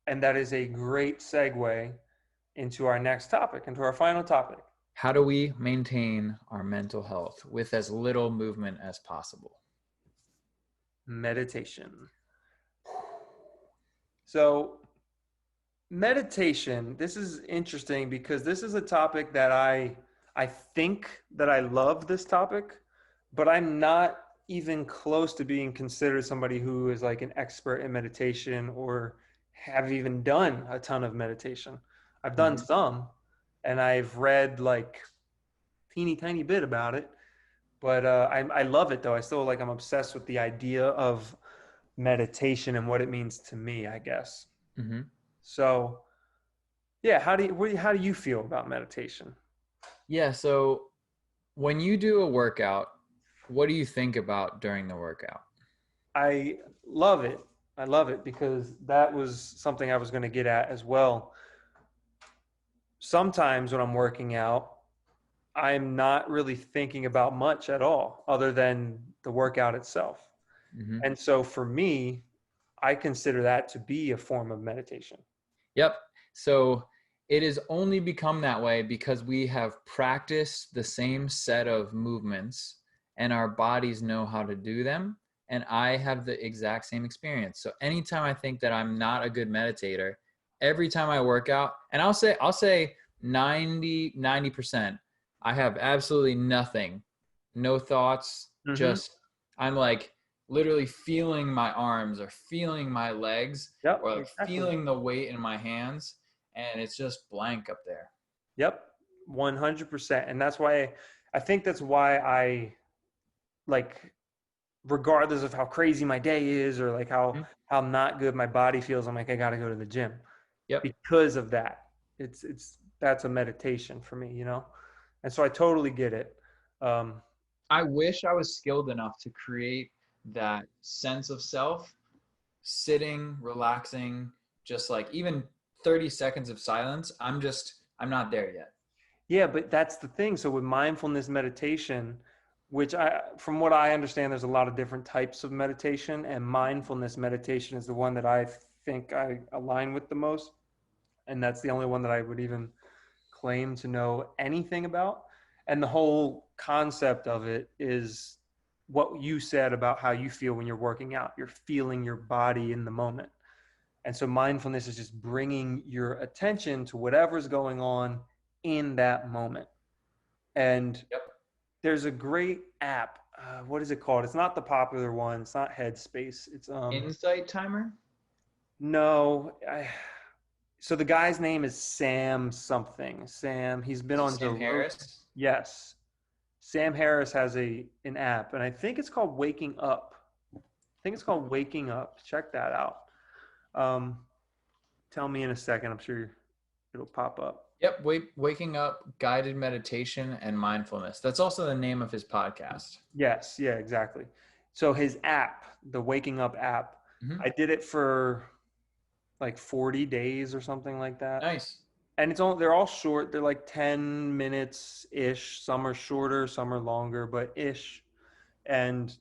B: And that is a great segue into our next topic, into our final topic.
A: How do we maintain our mental health with as little movement as possible?
B: Meditation. So meditation, this is interesting because this is a topic that I think that I love this topic, but I'm not even close to being considered somebody who is like an expert in meditation or have even done a ton of meditation. I've done some, and I've read like teeny tiny bit about it, but I love it though. I still I'm obsessed with the idea of meditation and what it means to me, I guess.
A: Mm-hmm.
B: So yeah, how do you feel about meditation?
A: Yeah, so when you do a workout, what do you think about during the workout?
B: I love it. I love it because that was something I was going to get at as well. Sometimes when I'm working out, I'm not really thinking about much at all other than the workout itself. Mm-hmm. And so for me, I consider that to be a form of meditation.
A: Yep. So it has only become that way because we have practiced the same set of movements and our bodies know how to do them. And I have the exact same experience. So anytime I think that I'm not a good meditator, every time I work out, and I'll say 90%, I have absolutely nothing, no thoughts, just I'm like literally feeling my arms or feeling my legs or exactly. Feeling the weight in my hands, and it's just blank up there.
B: Yep, 100%. And that's why I think that's why I regardless of how crazy my day is or how not good my body feels, I'm like, I got to go to the gym.
A: Yep.
B: Because of that. That's a meditation for me, And so I totally get it. Um,
A: I wish I was skilled enough to create that sense of self, sitting, relaxing, just like even 30 seconds of silence. I'm not there yet.
B: yeah, but that's the thing. So with mindfulness meditation, which from what I understand, there's a lot of different types of meditation, and mindfulness meditation is the one that I think I align with the most. And that's the only one that I would even claim to know anything about. And the whole concept of it is what you said about how you feel when you're working out. You're feeling your body in the moment. And so mindfulness is just bringing your attention to whatever's going on in that moment. And
A: Yep.
B: there's a great app. What is it called? It's not the popular one. It's not Headspace. It's
A: Insight timer?
B: no. So the guy's name is Sam something. Sam. He's been
A: Is it
B: on
A: Sam
B: Joe Rogan.
A: Harris?
B: Yes. Sam Harris has an app, and I think it's called Waking Up. I think it's called Waking Up. Check that out. Um, tell me in a second. I'm sure it'll pop up.
A: Yep. Waking up, guided meditation, and mindfulness. That's also the name of his podcast.
B: Yes, yeah, exactly. So his app, the Waking Up app,
A: Mm-hmm.
B: I did it for like 40 days or something like that.
A: Nice.
B: And they're all short. They're like 10 minutes ish. Some are shorter, some are longer, but ish. And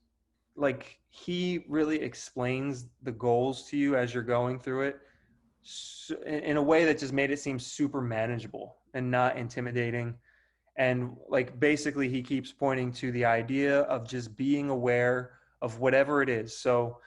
B: like he really explains the goals to you as you're going through it in a way that just made it seem super manageable and not intimidating. And like basically he keeps pointing to the idea of just being aware of whatever it is. So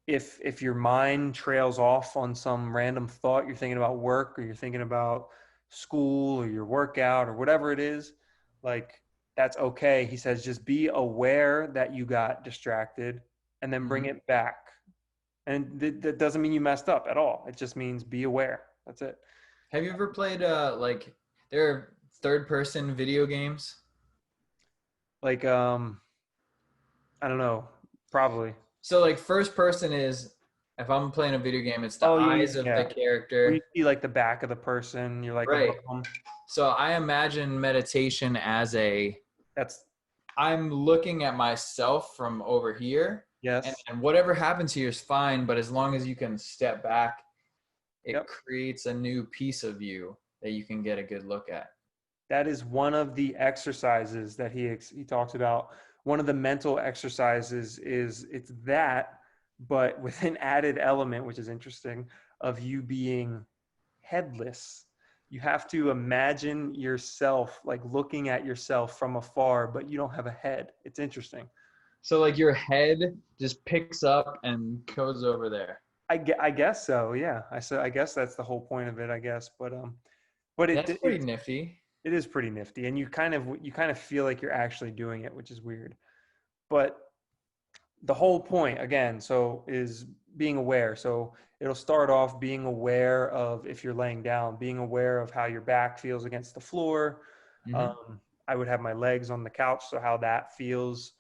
B: if your mind trails off on some random thought, you're thinking about work or you're thinking about school or your workout or whatever it is, like that's okay. He says just be aware that you got distracted and then bring it back. And that doesn't mean you messed up at all. It just means be aware. That's it.
A: Have you ever played like there are third person video games?
B: Like I don't know, probably.
A: So like first person is if I'm playing a video game, it's the
B: Oh yeah,
A: eyes of the
B: yeah. Where you
A: character.
B: see like the back of the person, you're like above
A: Right.
B: them.
A: So I imagine meditation as
B: That's
A: I'm looking at myself from over here,
B: yes.
A: and whatever happens here is fine, but as long as you can step back, it
B: Yep.
A: creates a new piece of you that you can get a good look at.
B: That is one of the exercises that he talks about. One of the mental exercises is it's that, but with an added element, which is interesting, of you being headless. You have to imagine yourself like looking at yourself from afar, but you don't have a head. It's interesting.
A: So like your head just picks up and goes over there.
B: I guess so. Yeah. I guess that's the whole point of it. I guess, but
A: That's pretty nifty.
B: it is pretty nifty, and you kind of feel like you're actually doing it, which is weird. But the whole point again, so is being aware. So it'll start off being aware of if you're laying down, being aware of how your back feels against the floor.
A: Mm-hmm.
B: I would have my legs on the couch, so how that feels,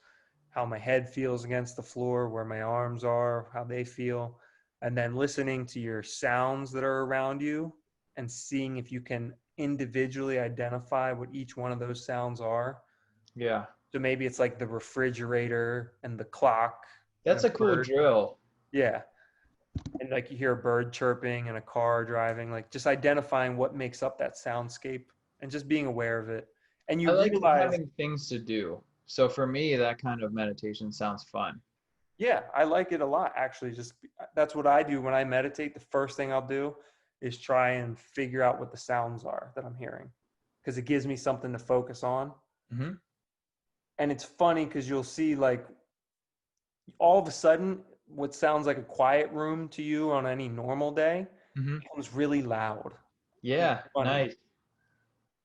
B: how my head feels against the floor, where my arms are, how they feel, and then listening to your sounds that are around you and seeing if you can individually identify what each one of those sounds are.
A: Yeah.
B: So maybe it's like the refrigerator and the clock and
A: That's a cool
B: bird.
A: drill.
B: Yeah. And like you hear a bird chirping and a car driving, like just identifying what makes up that soundscape and just being aware of it. And
A: I
B: you
A: like
B: realize,
A: having things to do. So for me, that kind of meditation sounds fun.
B: yeah, I like it a lot actually. Just that's what I do when I meditate. The first thing I'll do is try and figure out what the sounds are that I'm hearing because it gives me something to focus on.
A: Mm-hmm.
B: And it's funny because you'll see like all of a sudden what sounds like a quiet room to you on any normal day
A: Mm-hmm.
B: becomes really loud. It's
A: Yeah,
B: funny.
A: nice.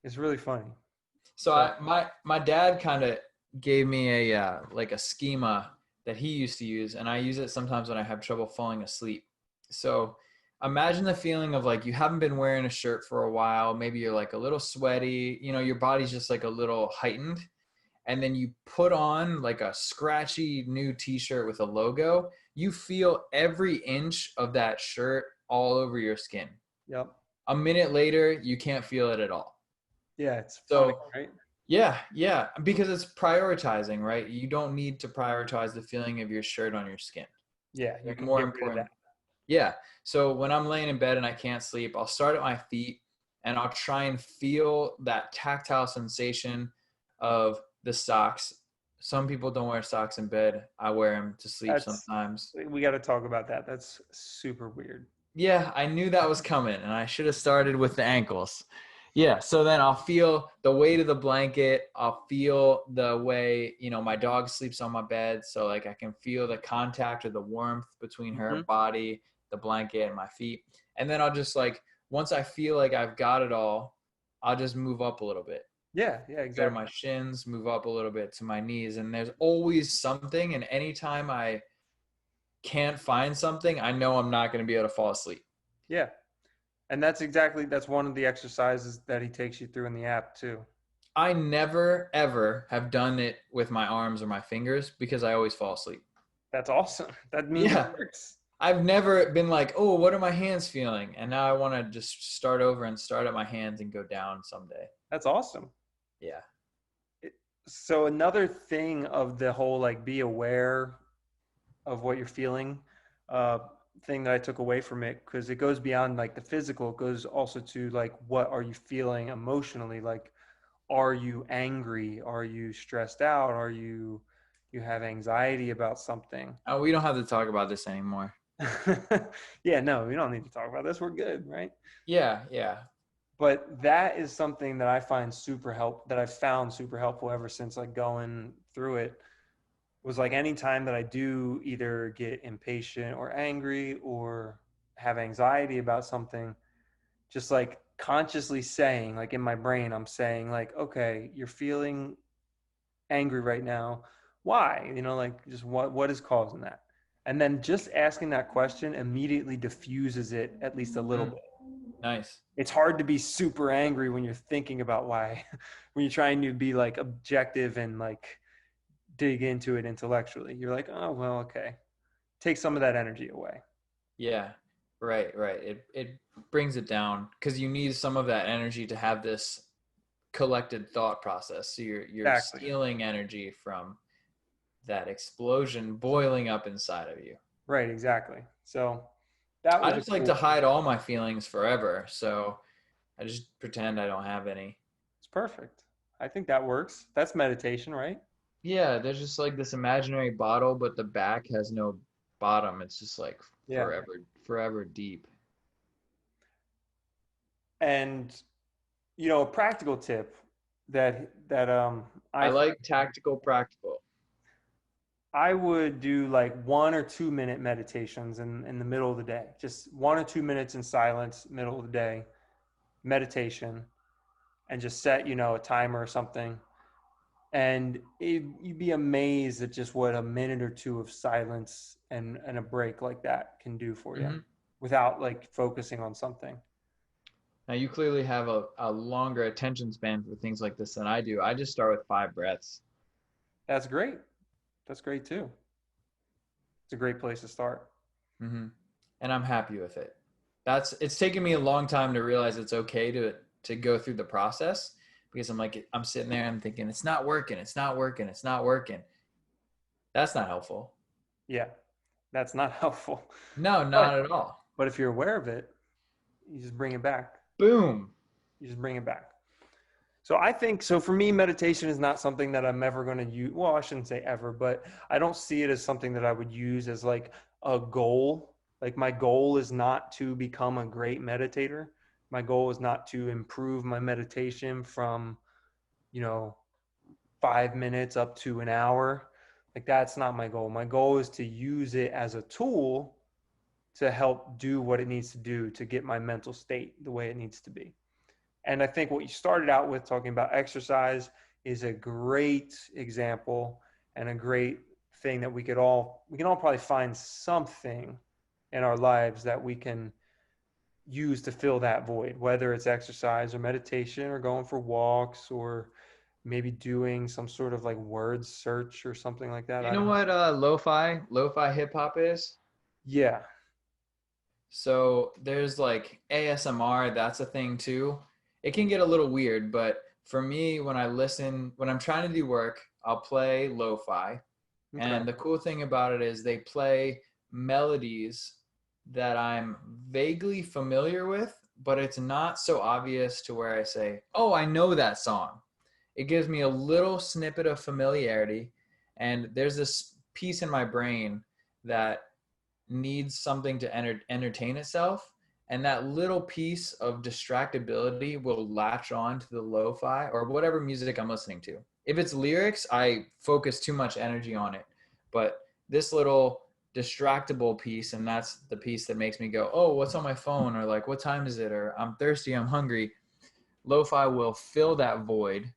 B: It's really funny.
A: So
B: So
A: my dad kind of gave me a like a schema that he used to use, and I use it sometimes when I have trouble falling asleep. So imagine the feeling of like you haven't been wearing a shirt for a while, maybe you're like a little sweaty, you know, your body's just like a little heightened, and then you put on like a scratchy new t-shirt with a logo. You feel every inch of that shirt all over your skin.
B: yep.
A: A minute later, you can't feel it at all.
B: Yeah, it's funny,
A: So
B: right?
A: Yeah, yeah, because it's prioritizing, right? You don't need to prioritize the feeling of your shirt on your skin.
B: Yeah, you
A: There's
B: can
A: more
B: get rid of that.
A: important. Yeah. So when I'm laying in bed and I can't sleep, I'll start at my feet and I'll try and feel that tactile sensation of the socks. Some people don't wear socks in bed. I wear them to sleep
B: That's
A: sometimes.
B: we got to talk about that. That's super weird.
A: Yeah, I knew that was coming and I should have started with the ankles. Yeah, so then I'll feel the weight of the blanket. I'll feel the way, my dog sleeps on my bed. So like I can feel the contact or the warmth between her
B: Hmm.
A: body, the blanket, and my feet. And then I'll just like, once I feel like I've got it all, I'll just move up a little bit.
B: Yeah, yeah,
A: Go to my
B: exactly.
A: shins, move up a little bit to my knees. And there's always something. And anytime I can't find something, I know I'm not going to be able to fall asleep.
B: Yeah. And that's one of the exercises that he takes you through in the app too.
A: I never ever have done it with my arms or my fingers because I always fall asleep.
B: That's awesome. That means it
A: Yeah.
B: works.
A: I've never been like, oh, what are my hands feeling? And now I want to just start over and start at my hands and go down someday.
B: That's awesome.
A: Yeah.
B: So another thing of the whole like be aware of what you're feeling uh, thing that I took away from it, because it goes beyond like the physical, it goes also to like what are you feeling emotionally, like are you angry, are you stressed out, are you have anxiety about something.
A: Oh, we don't have to talk about this anymore.
B: Yeah, no, we don't need to talk about this, we're good, right?
A: Yeah. Yeah.
B: But that is something that I find that I've found super helpful ever since like going through it, was like anytime that I do either get impatient or angry or have anxiety about something, just like consciously saying, like in my brain, I'm saying, like, okay, you're feeling angry right now. Why? Like just what is causing that? And then just asking that question immediately diffuses it at least a little
A: Mm,
B: bit.
A: nice.
B: It's hard to be super angry when you're thinking about why, when you're trying to be like objective and like dig into it intellectually. You're like, oh, well, okay. Take some of that energy away.
A: Yeah. Right. Right. It brings it down because you need some of that energy to have this collected thought process. So you're
B: Exactly.
A: stealing energy from that explosion boiling up inside of you.
B: Right, exactly. So that
A: I
B: was a
A: just like to
B: cool,
A: hide all my feelings forever. So I just pretend I don't have any.
B: it's perfect. I think that works. That's meditation, right?
A: Yeah, there's just like this imaginary bottle, but the back has no bottom. It's just like
B: Yeah.
A: forever, forever deep.
B: And a practical tip that
A: I
B: I
A: like tactical practical.
B: I would do like 1 or 2 minute meditations in the middle of the day. Just 1 or 2 minutes in silence, middle of the day, meditation, and just set, a timer or something. And you'd be amazed at just what a minute or two of silence and a break like that can do for you
A: Hmm.
B: without like focusing on something.
A: Now you clearly have a longer attention span for things like this than I do. I just start with 5 breaths.
B: That's great. That's great too. It's a great place to start.
A: Hmm. And I'm happy with it. It's taken me a long time to realize it's okay to go through the process because I'm sitting there, I'm thinking it's not working, it's not working, it's not working. That's not helpful.
B: Yeah, that's not helpful.
A: No,
B: But
A: not at all.
B: but if you're aware of it, you just bring it back.
A: Boom.
B: You just bring it back. So I think so for me, meditation is not something that I'm ever going to use. Well, I shouldn't say ever, but I don't see it as something that I would use as like a goal. Like my goal is not to become a great meditator. My goal is not to improve my meditation from, you know, 5 minutes up to an hour. Like that's not my goal. My goal is to use it as a tool to help do what it needs to do to get my mental state the way it needs to be. And I think what you started out with talking about exercise is a great example and a great thing that we can all probably find something in our lives that we can use to fill that void, whether it's exercise or meditation or going for walks or maybe doing some sort of like word search or something like that.
A: You
B: I
A: know
B: don't know.
A: what lo-fi hip hop is?
B: Yeah.
A: So there's like ASMR, that's a thing too. It can get a little weird, but for me, when I'm trying to do work, I'll play lo-fi.
B: Okay.
A: And the cool thing about it is they play melodies that I'm vaguely familiar with, but it's not so obvious to where I say, oh, I know that song. It gives me a little snippet of familiarity. And there's this piece in my brain that needs something to entertain itself. And that little piece of distractibility will latch on to the lo-fi or whatever music I'm listening to. If it's lyrics, I focus too much energy on it. But this little distractible piece, and that's the piece that makes me go, oh, what's on my phone? Or like, what time is it? Or I'm thirsty, I'm hungry. Lo-fi will fill that void,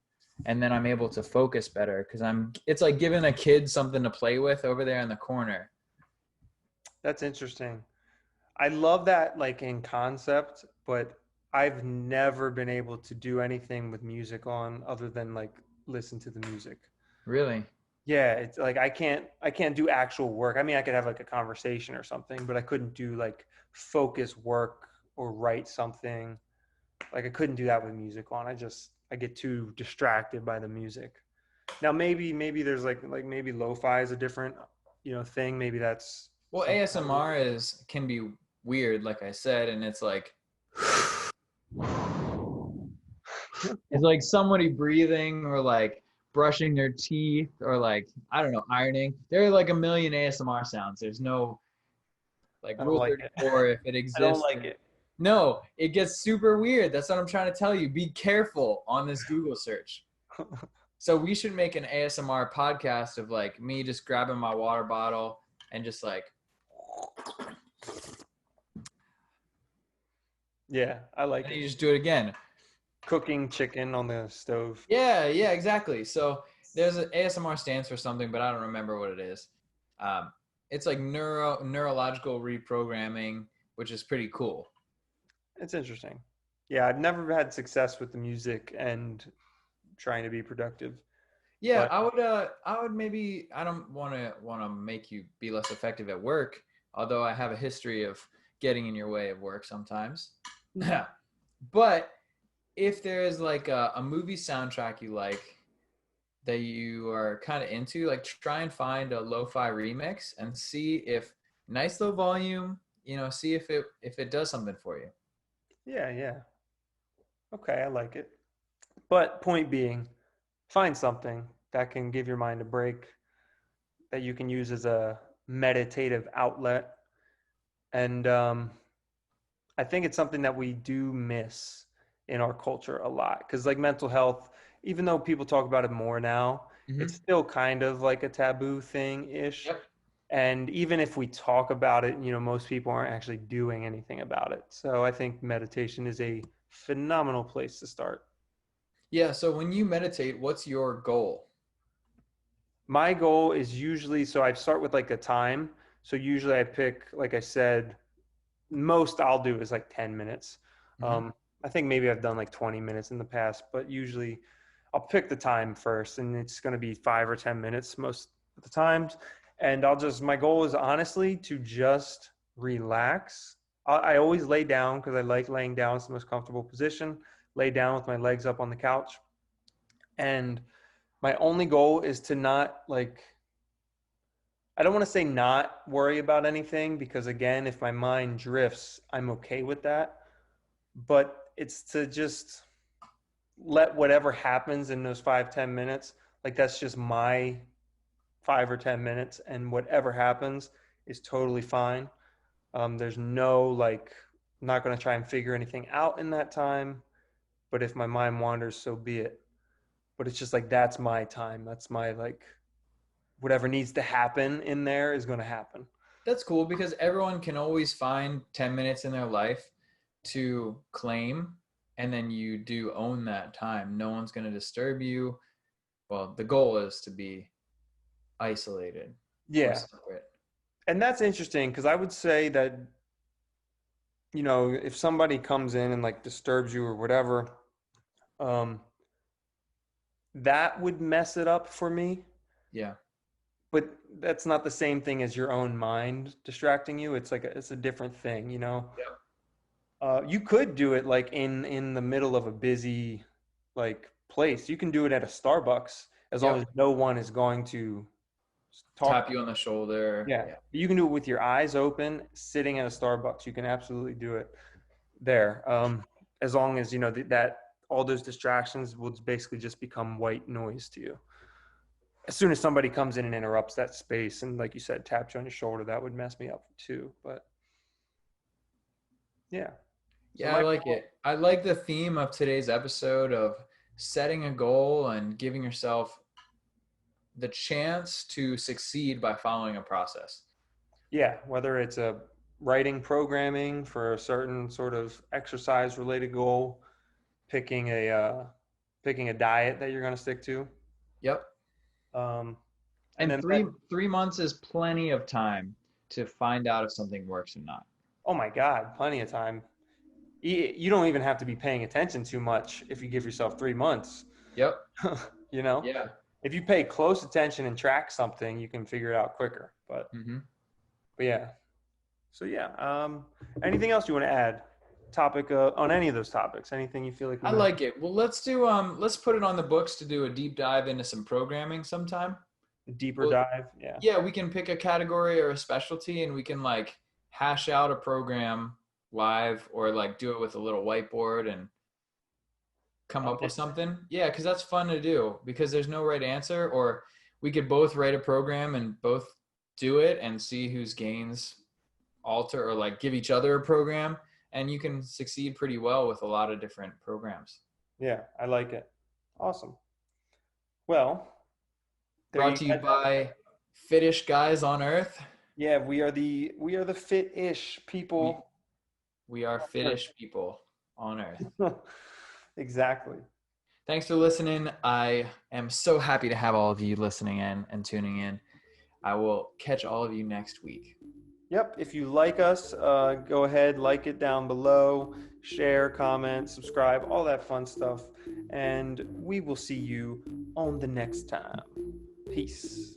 A: and then I'm able to focus better because it's like giving a kid something to play with over there in the corner.
B: That's interesting. I love that like in concept, but I've never been able to do anything with music on other than like listen to the music.
A: Really?
B: Yeah, it's like I can't do actual work. I mean, I could have like a conversation or something, but I couldn't do like focus work or write something. Like I couldn't do that with music on. I get too distracted by the music. Now maybe there's like maybe lo-fi is a different, thing. Maybe that's
A: Well,
B: something.
A: ASMR is can be weird, like I said, and it's like it's like somebody breathing or like brushing their teeth or like I don't know, ironing. There are like a million ASMR sounds. There's no like
B: I don't
A: Rule
B: like it.
A: 34 if it
B: I don't
A: exists.
B: like it.
A: No, it gets super weird. That's what I'm trying to tell you. Be careful on this Google search. So we should make an ASMR podcast of like me just grabbing my water bottle and just like
B: Yeah, I like
A: and
B: it.
A: you just do it again.
B: Cooking chicken on the stove.
A: Yeah, exactly. So there's an ASMR stands for something, but I don't remember what it is. Um, it's like neurological reprogramming, which is pretty cool.
B: It's interesting. Yeah, I've never had success with the music and trying to be productive.
A: Yeah,
B: But
A: I would maybe I don't want to make you be less effective at work, although I have a history of getting in your way of work sometimes. But if there is like a movie soundtrack you like that you are kind of into, like try and find a lo-fi remix and see if nice low volume, see if it does something for you.
B: yeah. Okay, I like it. But point being, find something that can give your mind a break that you can use as a meditative outlet. And I think it's something that we do miss in our culture a lot. Because, like mental health, even though people talk about it more now, it's
A: Mm-hmm.
B: still kind of like a taboo thing ish.
A: Yep.
B: And even if we talk about it, most people aren't actually doing anything about it. So I think meditation is a phenomenal place to start.
A: Yeah, so when you meditate, what's your goal?
B: My goal is usually so I start with like a time. So usually I pick, like I said, most I'll do is like 10 minutes.
A: Mm-hmm.
B: I think maybe I've done like 20 minutes in the past, but usually I'll pick the time first and it's going to be 5 or 10 minutes most of the times. And my goal is honestly to just relax. I always lay down because I like laying down. It's the most comfortable position. Lay down with my legs up on the couch. And my only goal is to not like, I don't want to say not worry about anything because, again, if my mind drifts, I'm okay with that. But it's to just let whatever happens in those 5, 10 minutes, like that's just my 5 or 10 minutes, and whatever happens is totally fine. There's no like, I'm not going to try and figure anything out in that time. But if my mind wanders, so be it. But it's just like, that's my time. That's my like, whatever needs to happen in there is going to happen.
A: That's cool because everyone can always find 10 minutes in their life to claim, and then you do own that time. No one's going to disturb you. Well, the goal is to be isolated or
B: Yeah.
A: separate.
B: And that's interesting because I would say that, if somebody comes in and like disturbs you or whatever, um, that would mess it up for me.
A: Yeah.
B: But that's not the same thing as your own mind distracting you. It's like it's a different thing.
A: Yep.
B: You could do it like in the middle of a busy like place. You can do it at a Starbucks as long as
A: Yep.
B: no one is going to talk.
A: Tap you on the shoulder.
B: Yeah.
A: Yeah.
B: You can do it with your eyes open, sitting at a Starbucks. You can absolutely do it there. As long as, that all those distractions will basically just become white noise to you. As soon as somebody comes in and interrupts that space and, like you said, taps you on your shoulder, that would mess me up too. But yeah. So
A: Yeah, I like it. I like the theme of today's episode of setting a goal and giving yourself the chance to succeed by following a process.
B: yeah, whether it's a writing programming for a certain sort of exercise related goal, picking a diet that you're going to stick to.
A: Yep.
B: Um, and
A: And
B: then
A: three months is plenty of time to find out if something works or not.
B: oh my God, plenty of time. You don't even have to be paying attention too much if you give yourself 3 months.
A: Yep.
B: you know,
A: Yeah.
B: if you pay close attention and track something, you can figure it out quicker. But yeah. So yeah. Anything else you want to add? Topic on any of those topics? Anything you feel like
A: I like it. Well, let's put it on the books to do a deep dive into some programming sometime.
B: a deeper
A: Well,
B: dive? Yeah.
A: Yeah, we can pick a category or a specialty and we can like hash out a program live or like do it with a little whiteboard and come up with something. Yeah, because that's fun to do because there's no right answer. Or we could both write a program and both do it and see whose gains alter or like give each other a program. And you can succeed pretty well with a lot of different programs.
B: Yeah, I like it. Awesome. Well,
A: Brought to you by Fitish Guys on Earth.
B: Yeah, we are the fit-ish people.
A: We are Fitish people on Earth.
B: Exactly.
A: Thanks for listening. I am so happy to have all of you listening in and tuning in. I will catch all of you next week.
B: Yep. If you like us, go ahead, like it down below, share, comment, subscribe, all that fun stuff. And we will see you on the next time. Peace.